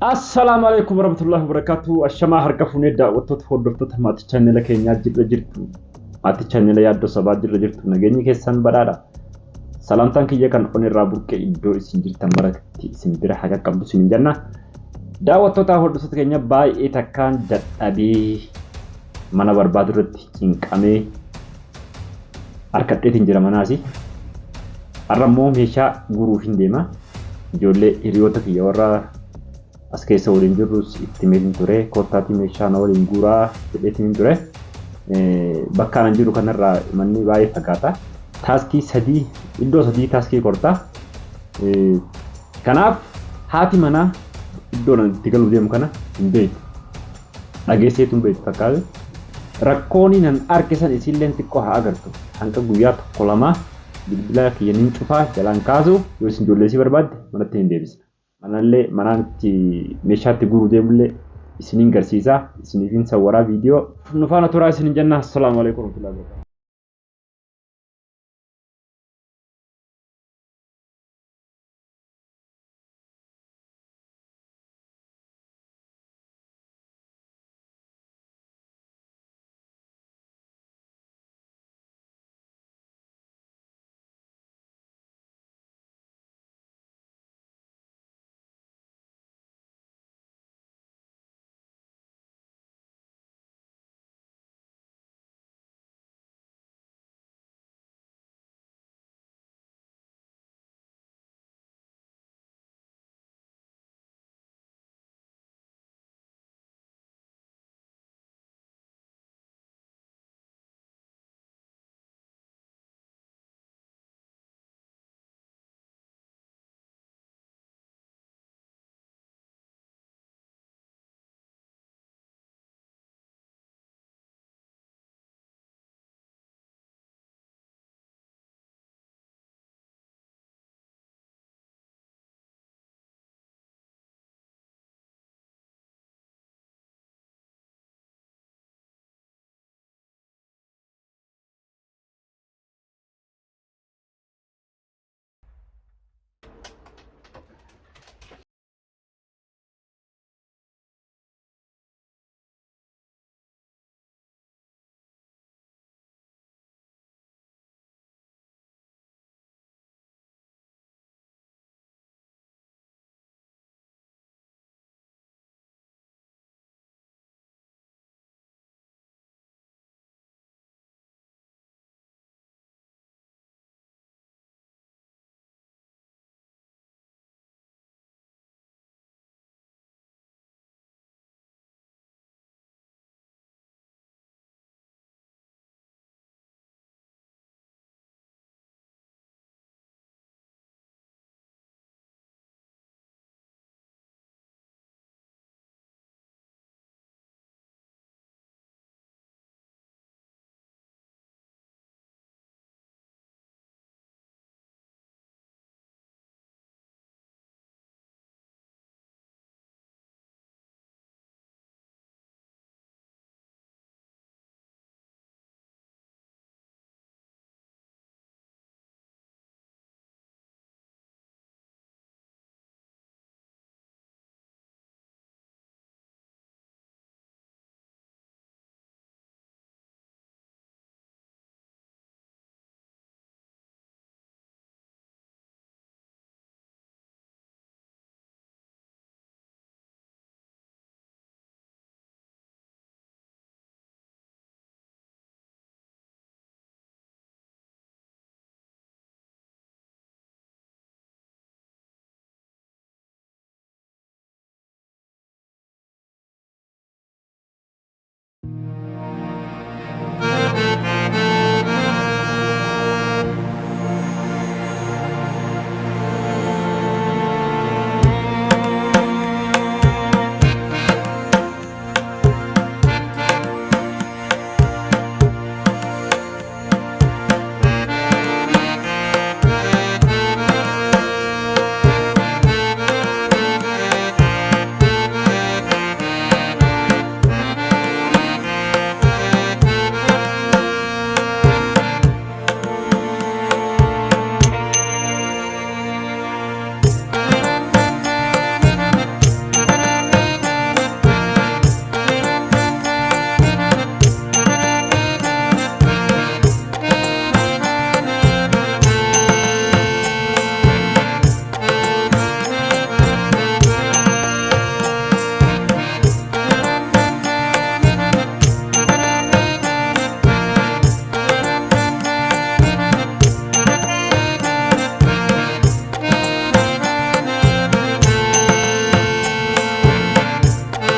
Assalamu alaikum warahmatullahi wabarakatuh. Ashama harka funedda wattoota hordoftoota maatii channela keenyaa jirra jirtu. Maatii channela yaaddoo sabaa jirra jirtu. Nageenyi keessan badhaadha. Salaamtaan kiyya kan onirraa burqee iddoo isin jirtan maratti isin bira haga qabdu isin jenna. Daawwattoota hordoftoota keenya baay'ee takkaan dadhabee mana barbaadu irratti cinqamee harkadheetiin jira manaasi. Har'ammoo meeshaa guruuf hin deema. Ijoollee hiriyoota kiyya warra as keessa waliin jirrus itti meetiin ture kottaatii meeshaa na waliin guuraa jedheetiin ture bakka anan jiru kanarraa manni baay'ee fagaata taaskii sadii iddoo sadii taaskii kortaa kanaaf haati manaa iddoo nan itti galuu deemu kana hin beeku dhageesseetu hin beeku fakkaate rakkooni nan argisan isilleen xiqqoo haa agartu hanga guyyaa tokko lamaa bilbila kiyya nin cufaa jalaan kaasu yoo isin ijoollee si barbaadde manatti hin deebisna. Manallee manaatti meeshaatti guruu deemullee isiniin garsiisaa isiniifin sawwaraa viidiyoo nu faana turaa isinin jenna. Assalaamu alaikum warahmatullahi wabarakatuh.